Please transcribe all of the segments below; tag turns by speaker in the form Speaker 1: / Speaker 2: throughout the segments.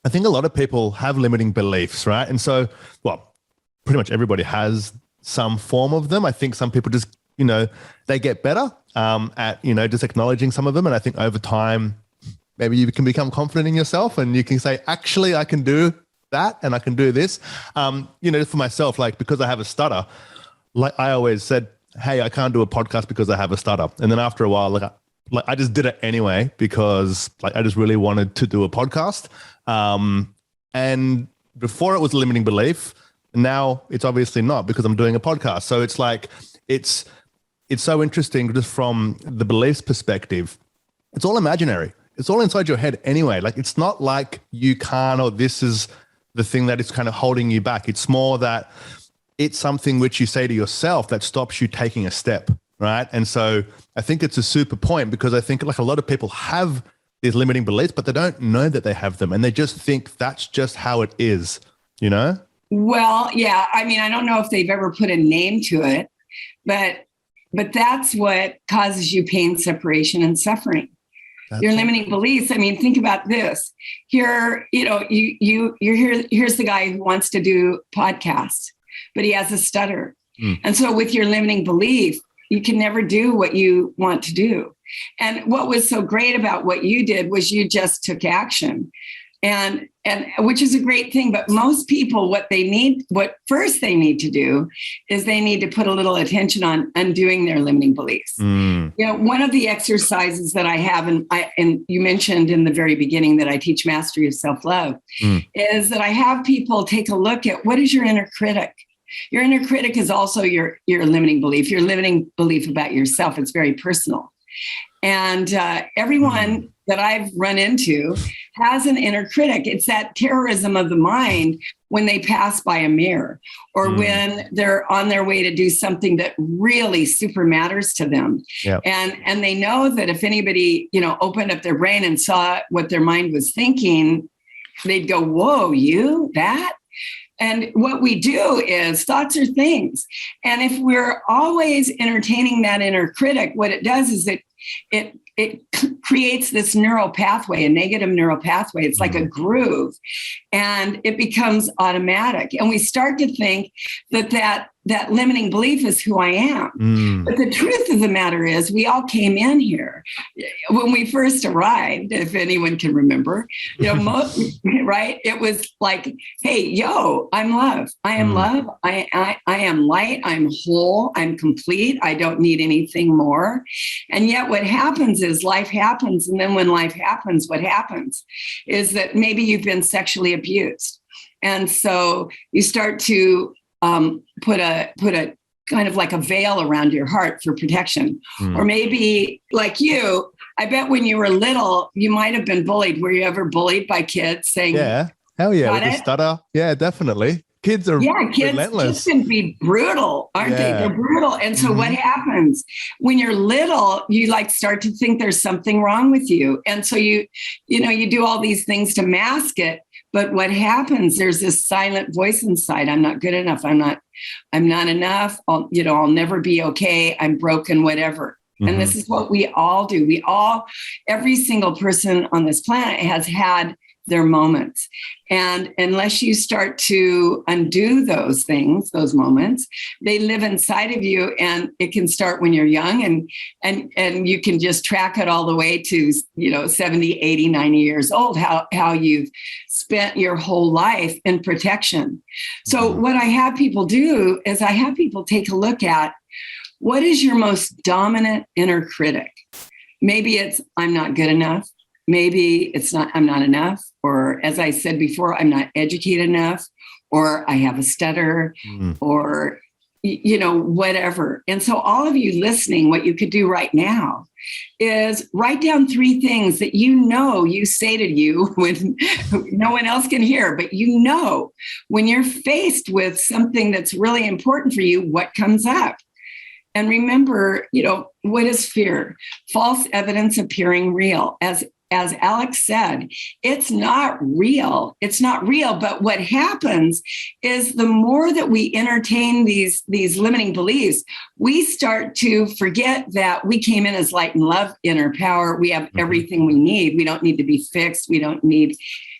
Speaker 1: I think a lot of people have limiting beliefs, right? And so, well, pretty much everybody has some form of them. I think some people just, they get better at, just acknowledging some of them. And I think over time, maybe you can become confident in yourself and you can say, actually, I can do that and I can do this. For myself, like, because I have a stutter, like I always said, hey, I can't do a podcast because I have a stutter. And then after a while, like I just did it anyway because like I just really wanted to do a podcast. And before it was a limiting belief, now it's obviously not because I'm doing a podcast. So it's like, it's so interesting just from the beliefs perspective. It's all imaginary. It's all inside your head anyway. Like, it's not like you can't, or this is the thing that is kind of holding you back. It's more that it's something which you say to yourself that stops you taking a step, right? And so I think it's a super point because I think like a lot of people have these limiting beliefs, but they don't know that they have them. And they just think that's just how it is,
Speaker 2: Well, yeah. I mean, I don't know if they've ever put a name to it, but that's what causes you pain, separation, and suffering. Your limiting beliefs. I mean, think about this. Here, you're here. Here's the guy who wants to do podcasts, but he has a stutter. And so with your limiting belief, you can never do what you want to do. And what was so great about what you did was you just took action. And which is a great thing. But most people, what first they need to do is they need to put a little attention on undoing their limiting beliefs. One of the exercises that I have, and you mentioned in the very beginning that I teach mastery of self-love, is that I have people take a look at what is your inner critic. Your inner critic is also your limiting belief, your limiting belief about yourself. It's very personal. And everyone that I've run into has an inner critic. It's that terrorism of the mind when they pass by a mirror or when they're on their way to do something that really super matters to them. Yep. And they know that if anybody, opened up their brain and saw what their mind was thinking, they'd go, whoa, you, that? And what we do is thoughts are things. And if we're always entertaining that inner critic, what it does is it creates this neural pathway, a negative neural pathway. It's like a groove, and it becomes automatic. And we start to think that limiting belief is who I am. But the truth of the matter is we all came in here when we first arrived, if anyone can remember, right? It was like, hey, I'm love. I am love. I am light. I'm whole. I'm complete. I don't need anything more. And yet what happens is life happens. And then when life happens, what happens is that maybe you've been sexually abused. And so you start to put a kind of like a veil around your heart for protection. Or maybe like you, I bet when you were little, you might have been bullied. Were you ever bullied by kids saying,
Speaker 1: yeah, hell yeah, with the stutter? Yeah, definitely. Kids are relentless. Kids can be brutal, aren't they? They're brutal. And so what happens when you're little, you like start to think there's something wrong with you. And so you do all these things to mask it. But what happens, there's this silent voice inside. I'm not good enough. I'm not enough. I'll never be okay. I'm broken, whatever. And this is what we all do. Every single person on this planet has had their moments. And unless you start to undo those things, those moments, they live inside of you. And it can start when you're young and you can just track it all the way to, 70, 80, 90 years old, how you've spent your whole life in protection. So what I have people do is I have people take a look at what is your most dominant inner critic. Maybe it's, I'm not good enough. Maybe it's not, I'm not enough. Or as I said before, I'm not educated enough, or I have a stutter, or, whatever. And so all of you listening, what you could do right now is write down 3 things that you say to you when no one else can hear, but when you're faced with something that's really important for you, what comes up? And remember, what is fear? False evidence appearing real. As Alex said, it's not real. It's not real. But what happens is the more that we entertain these limiting beliefs, we start to forget that we came in as light and love, inner power. We have everything we need. We don't need to be fixed. We don't need,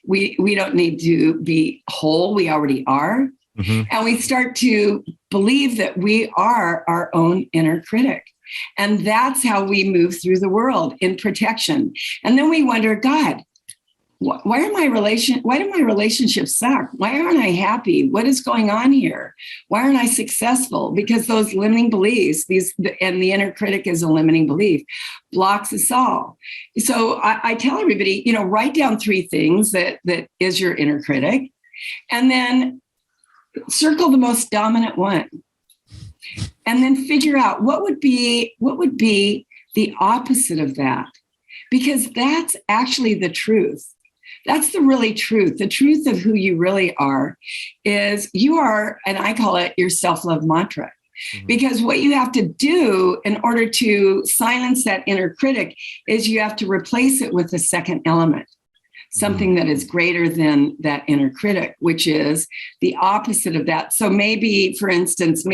Speaker 2: We don't need to be whole. We already are. Mm-hmm. And we start to believe that we are our own inner critic. And that's how we move through the world, in protection. And then we wonder, God, why do my relationships suck? Why aren't I happy? What is going on here? Why aren't I successful? Because those limiting beliefs, and the inner critic is a limiting belief, blocks us all. So I tell everybody, write down 3 things that is your inner critic, and then circle the most dominant one. And then figure out what would be the opposite of that, because that's actually the truth. That's the really truth. The truth of who you really are is you are, and I call it your self-love mantra. Mm-hmm. Because what you have to do in order to silence that inner critic is you have to replace it with the second element, something that is greater than that inner critic, which is the opposite of that. So maybe, for instance,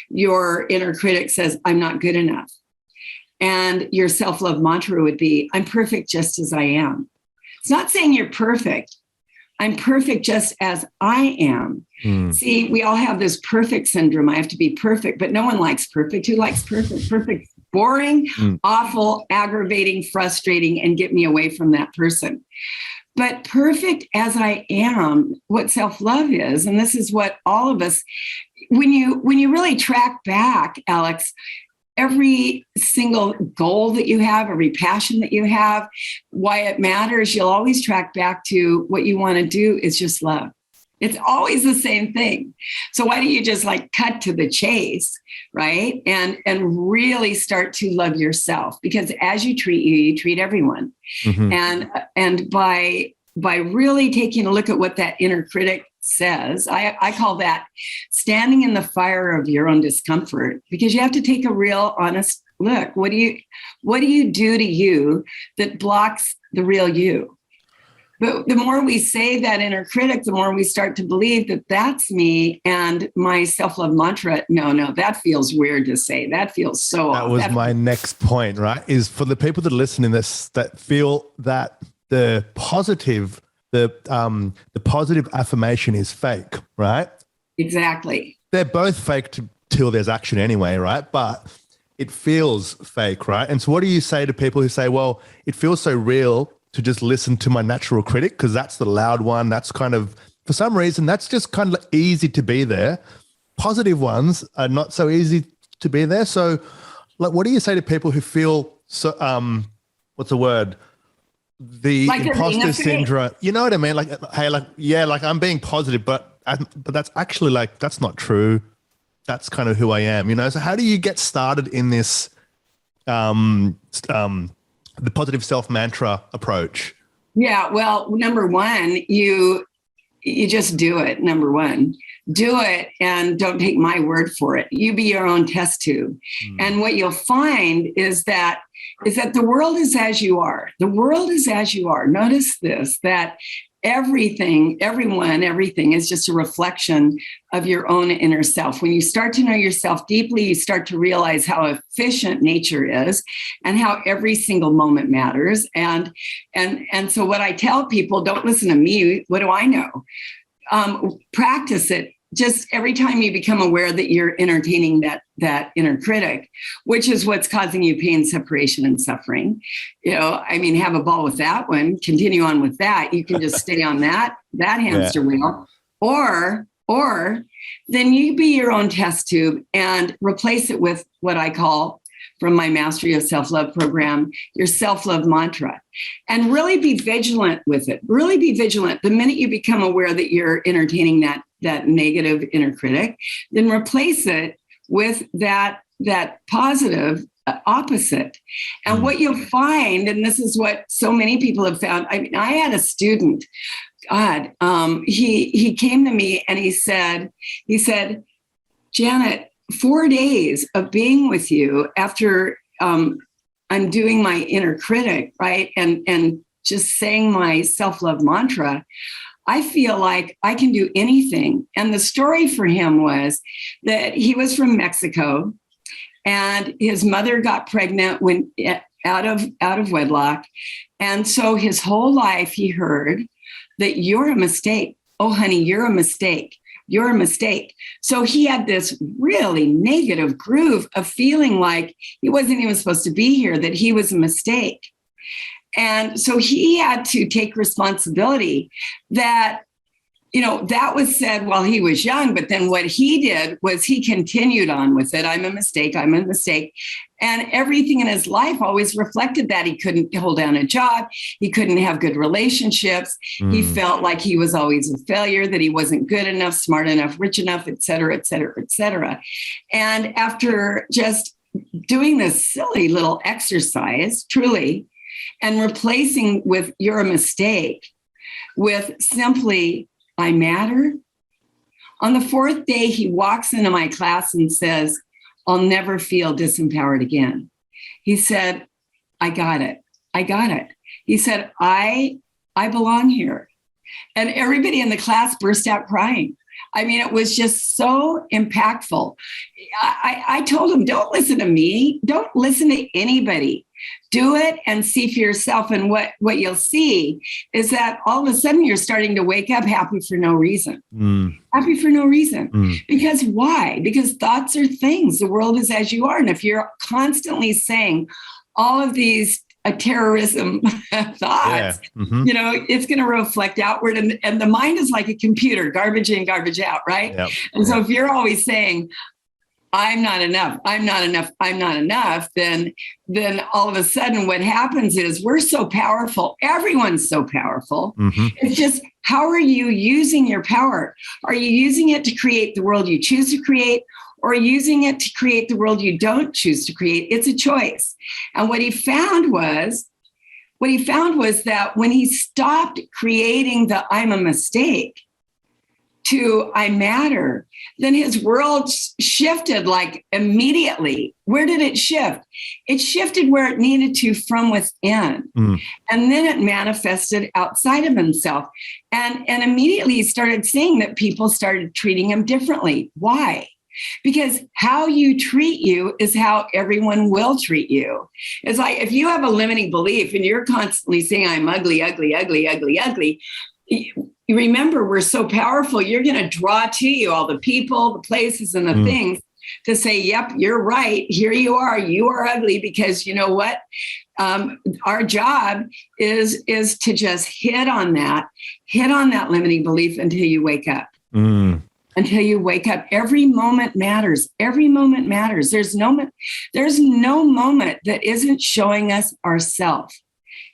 Speaker 2: your inner critic says, I'm not good enough. And your self-love mantra would be, I'm perfect just as I am. It's not saying you're perfect. I'm perfect just as I am. See, we all have this perfect syndrome. I have to be perfect, but no one likes perfect. Who likes perfect? Perfect, boring, awful, aggravating, frustrating, and get me away from that person. But perfect as I am, what self-love is, and this is what all of us, when you really track back, Alex, every single goal that you have, every passion that you have, why it matters, you'll always track back to what you want to do is just love. It's always the same thing. So why don't you just cut to the chase, right? And really start to love yourself, because as you treat everyone. Mm-hmm. And by really taking a look at what that inner critic says, I call that standing in the fire of your own discomfort, because you have to take a real honest look. What do you do to you that blocks the real you? But the more we say that inner critic, the more we start to believe that that's me and my self-love mantra. No, that feels weird to say. That feels so off.
Speaker 3: That was my next point, right? Is for the people that listen in this, that feel that the positive affirmation is fake, right?
Speaker 2: Exactly.
Speaker 3: They're both fake till there's action anyway, right? But it feels fake, right? And so what do you say to people who say, well, it feels so real to just listen to my natural critic because that's the loud one. That's kind of, for some reason, that's just kind of easy to be there. Positive ones are not so easy to be there. So what do you say to people who feel so, what's the word? The imposter syndrome, you know what I mean? Hey, I'm being positive, but that's actually that's not true. That's kind of who I am, So how do you get started in this, the positive self mantra approach?
Speaker 2: Yeah, well, number one, you just do it. Number one, do it and don't take my word for it. You be your own test tube. And what you'll find is that the world is as you are. The world is as you are. Notice this, that everything is just a reflection of your own inner self. When you start to know yourself deeply, you start to realize how efficient nature is and how every single moment matters. And so what I tell people, don't listen to me. What do I know? Practice it. Just every time you become aware that you're entertaining that inner critic, which is what's causing you pain, separation, and suffering. Have a ball with that one, continue on with that. You can just stay on that hamster wheel, or then you be your own test tube and replace it with what I call, from my Mastery of Self-Love program, your self-love mantra, and really be vigilant with it. Really be vigilant. The minute you become aware that you're entertaining that negative inner critic, then replace it with that positive opposite. And what you'll find, and this is what so many people have found. I had a student, God, he came to me and he said, Janet, 4 days of being with you after undoing my inner critic, right? And just saying my self-love mantra, I feel like I can do anything. And the story for him was that he was from Mexico and his mother got pregnant when out of wedlock. And so his whole life he heard that you're a mistake. Oh, honey, you're a mistake. You're a mistake. So he had this really negative groove of feeling like he wasn't even supposed to be here, that he was a mistake. And so he had to take responsibility that, that was said while he was young. But then what he did was he continued on with it. I'm a mistake. I'm a mistake. And everything in his life always reflected that. He couldn't hold down a job. He couldn't have good relationships. He felt like he was always a failure, that he wasn't good enough, smart enough, rich enough, et cetera, et cetera, et cetera. And after just doing this silly little exercise, truly, and replacing with you're a mistake with simply I matter. On the fourth day, he walks into my class and says, I'll never feel disempowered again. He said, I got it. I got it. He said, I belong here. And everybody in the class burst out crying. I mean, it was just so impactful. I told him, don't listen to me. Don't listen to anybody. Do it and see for yourself. And what you'll see is that all of a sudden you're starting to wake up happy for no reason. Happy for no reason. Because why? Because thoughts are things. The world is as you are. And if you're constantly saying all of these terrorism thoughts, it's going to reflect outward. And the mind is like a computer, garbage in, garbage out, right? Yep. And so if you're always saying, I'm not enough, I'm not enough, I'm not enough, then all of a sudden what happens is we're so powerful. Everyone's so powerful. It's just, how are you using your power? Are you using it to create the world you choose to create, or using it to create the world you don't choose to create? It's a choice. And what he found was that when he stopped creating the I'm a mistake to I matter, then his world shifted like immediately. Where did it shift? It shifted where it needed to from within. And then it manifested outside of himself. And immediately he started seeing that people started treating him differently. Why? Because how you treat you is how everyone will treat you. It's like if you have a limiting belief and you're constantly saying, I'm ugly, ugly, ugly, ugly, ugly. You remember, we're so powerful. You're going to draw to you all the people, the places, and the things to say, yep, you're right. Here you are ugly. Because you know what? Our job is to just hit on that limiting belief until you wake up. Until you wake up. Every moment matters. Every moment matters. There's no moment that isn't showing us ourselves.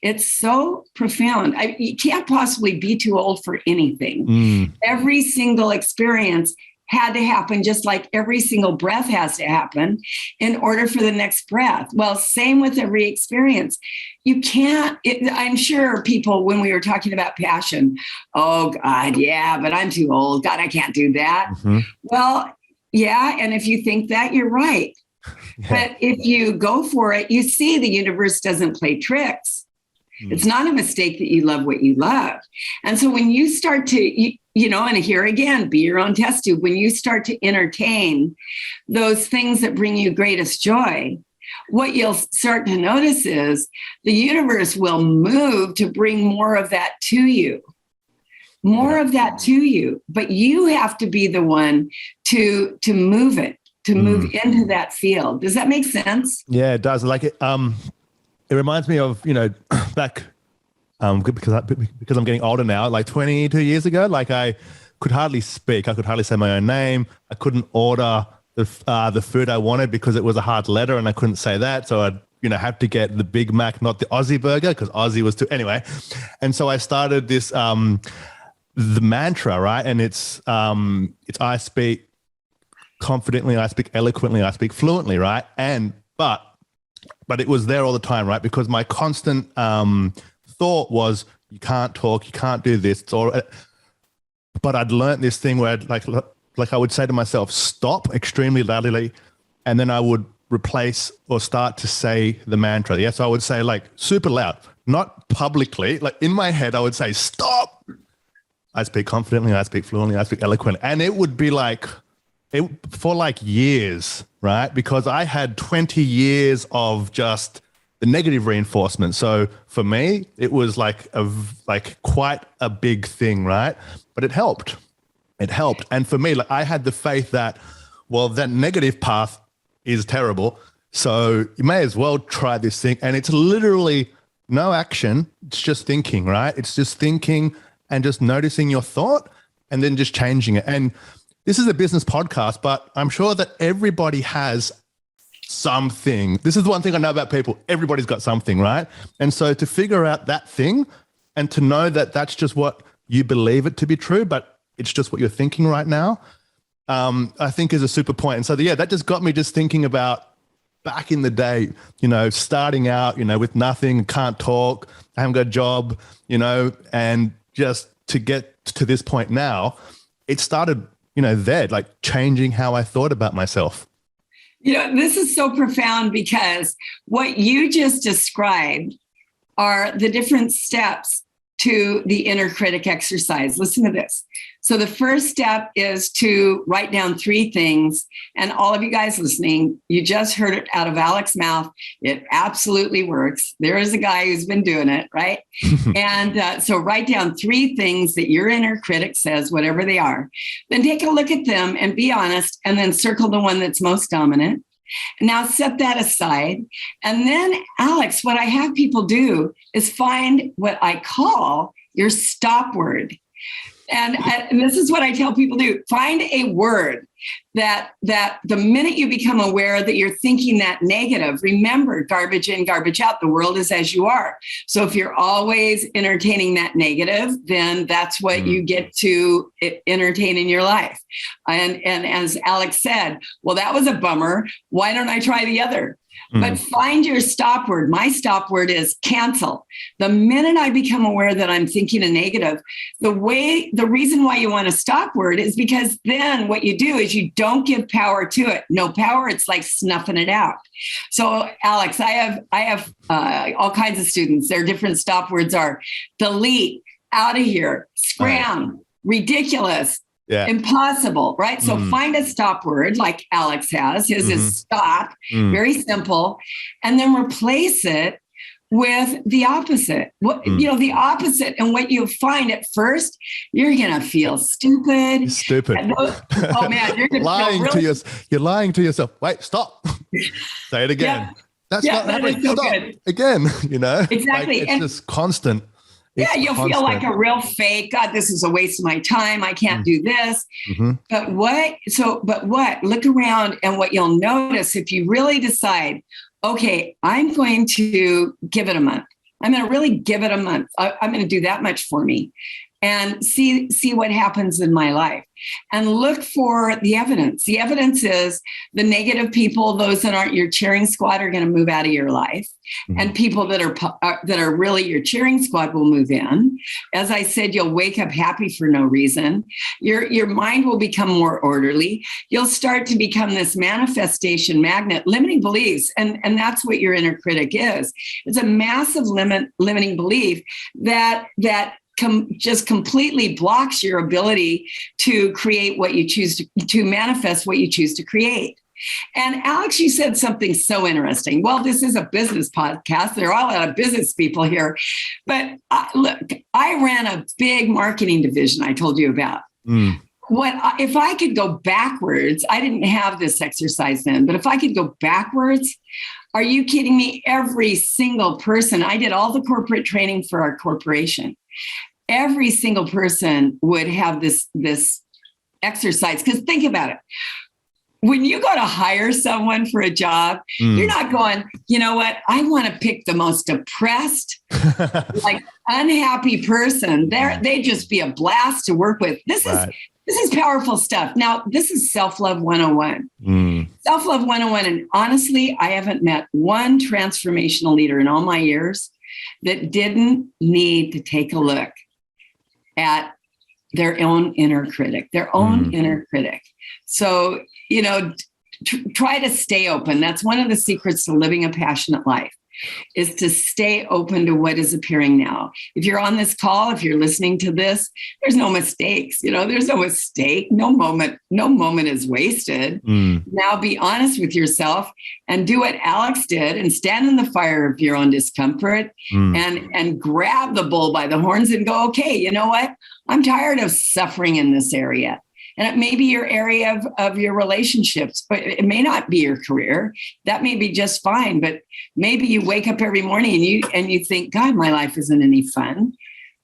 Speaker 2: It's so profound. You can't possibly be too old for anything. Every single experience had to happen, just like every single breath has to happen in order for the next breath. Well, same with every experience. You can't, I'm sure people, when we were talking about passion, oh God, yeah, but I'm too old. God, I can't do that. Well, yeah. And if you think that, you're right. But if you go for it, you see the universe doesn't play tricks. It's not a mistake that you love what you love. And so when you start to, and here again, be your own test tube. When you start to entertain those things that bring you greatest joy, what you'll start to notice is the universe will move to bring more of that to you. More of that to you. But you have to be the one to move it, to move into that field. Does that make sense?
Speaker 3: Yeah, it does. Like it reminds me of, back because I'm getting older now, like 22 years ago, like I could hardly speak. I could hardly say my own name. I couldn't order the food I wanted because it was a hard letter and I couldn't say that. So I'd, have to get the Big Mac, not the Aussie burger, because Aussie was too, anyway. And so I started this, the mantra, right? And it's I speak confidently, I speak eloquently, I speak fluently, right? But it was there all the time, right? Because my constant thought was, you can't talk, you can't do this. But I'd learned this thing where I would say to myself, stop extremely loudly, and then I would replace or start to say the mantra. Yeah, so I would say like super loud, not publicly. Like in my head, I would say, stop. I speak confidently, I speak fluently, I speak eloquently. And it would be for like years, right? Because I had 20 years of just the negative reinforcement. So for me, it was like quite a big thing, right? But it helped. It helped. And for me, like I had the faith that, well, that negative path is terrible. So you may as well try this thing. And it's literally no action. It's just thinking, right? It's just thinking and just noticing your thought and then just changing it. And this is a business podcast, but I'm sure that everybody has something. This is the one thing I know about people. Everybody's got something, right? And so to figure out that thing and to know that that's just what you believe it to be true, but it's just what you're thinking right now, I think is a super point. And so, yeah, that just got me just thinking about back in the day, starting out, with nothing, can't talk, I haven't got a job, and just to get to this point now, it started, there, like changing how I thought about myself.
Speaker 2: This is so profound because what you just described are the different steps to the inner critic exercise. Listen to this. So the first step is to write down 3 things. And all of you guys listening, you just heard it out of Alex's mouth. It absolutely works. There is a guy who's been doing it, right? And so write down 3 things that your inner critic says, whatever they are. Then take a look at them and be honest, and then circle the one that's most dominant. Now set that aside. And then, Alex, what I have people do is find what I call your stop word. And this is what I tell people to do. Find a word that the minute you become aware that you're thinking that negative, remember, garbage in, garbage out, the world is as you are. So if you're always entertaining that negative, then that's what you get to entertain in your life. And as Alex said, well, that was a bummer. Why don't I try the other? But find your stop word. My stop word is cancel. The minute I become aware that I'm thinking a negative, the reason why you want a stop word is because then what you do is you don't give power to it. No power. It's like snuffing it out. So Alex, I have all kinds of students. Their different stop words are delete, out of here, scram, ridiculous, impossible, right? So find a stop word like Alex has. His is stop, very simple, and then replace it with the opposite. The opposite, and what you find at first, you're gonna feel stupid. Oh man, you're gonna
Speaker 3: lying
Speaker 2: feel really...
Speaker 3: You're lying to yourself. Wait, stop. Say it again. That's not happening.
Speaker 2: So
Speaker 3: stop
Speaker 2: good.
Speaker 3: Again.
Speaker 2: Exactly.
Speaker 3: Like, it's just constant.
Speaker 2: You'll feel like a real fake. God, this is a waste of my time. I can't do this. But what? Look around, and what you'll notice if you really decide, okay, I'm going to give it a month. I'm going to really give it a month. I'm going to do that much for me, and see what happens in my life, and look for the evidence. The evidence is the negative people, those that aren't your cheering squad, are going to move out of your life, and people that are really your cheering squad will move in. As I said, you'll wake up happy for no reason. Your mind will become more orderly. You'll start to become this manifestation magnet. Limiting beliefs, and that's what your inner critic is. It's a massive limiting belief that just completely blocks your ability to create what you choose to manifest what you choose to create. And Alex, you said something so interesting. Well, this is a business podcast. They're all out of business people here. But look, I ran a big marketing division I told you about. If I could go backwards, I didn't have this exercise then, but if I could go backwards, are you kidding me? Every single person, I did all the corporate training for our corporation. Every single person would have this exercise. Because think about it. When you go to hire someone for a job, you're not going, you know what? I want to pick the most depressed, like unhappy person. They'd just be a blast to work with. This is powerful stuff. Now, this is self-love 101. Self-love 101. And honestly, I haven't met one transformational leader in all my years that didn't need to take a look at their own inner critic, inner critic. So, try to stay open. That's one of the secrets to living a passionate life. is to stay open to what is appearing now. If you're on this call, if you're listening to this, there's no mistakes. There's no mistake. No moment is wasted. Now be honest with yourself and do what Alex did and stand in the fire of your own discomfort and grab the bull by the horns and go, okay, you know what? I'm tired of suffering in this area. And it may be your area of your relationships, but it may not be your career. That may be just fine. But maybe you wake up every morning and you think, God, my life isn't any fun.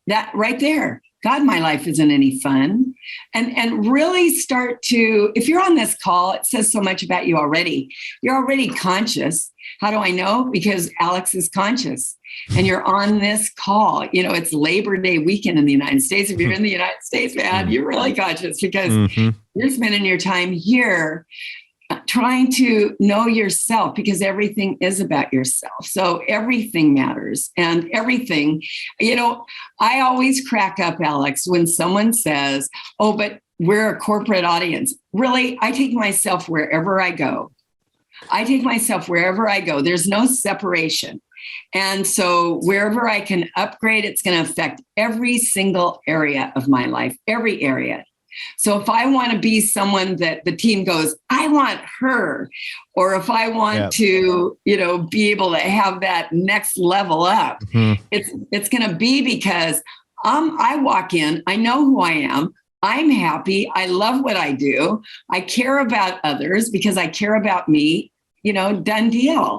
Speaker 2: That right there, God, my life isn't any fun. And really start to, if you're on this call, it says so much about you already. You're already conscious. How do I know? Because Alex is conscious. And you're on this call. It's Labor Day weekend in the United States. If you're in the United States, man, you're really conscious because you're spending your time here trying to know yourself, because everything is about yourself. So everything matters, and everything, I always crack up, Alex, when someone says, oh, but we're a corporate audience. Really, I take myself wherever I go. There's no separation. And so wherever I can upgrade, it's going to affect every single area of my life, every area. So if I want to be someone that the team goes, I want her, or if I want to, be able to have that next level up, it's going to be because I walk in, I know who I am. I'm happy. I love what I do. I care about others because I care about me, done deal.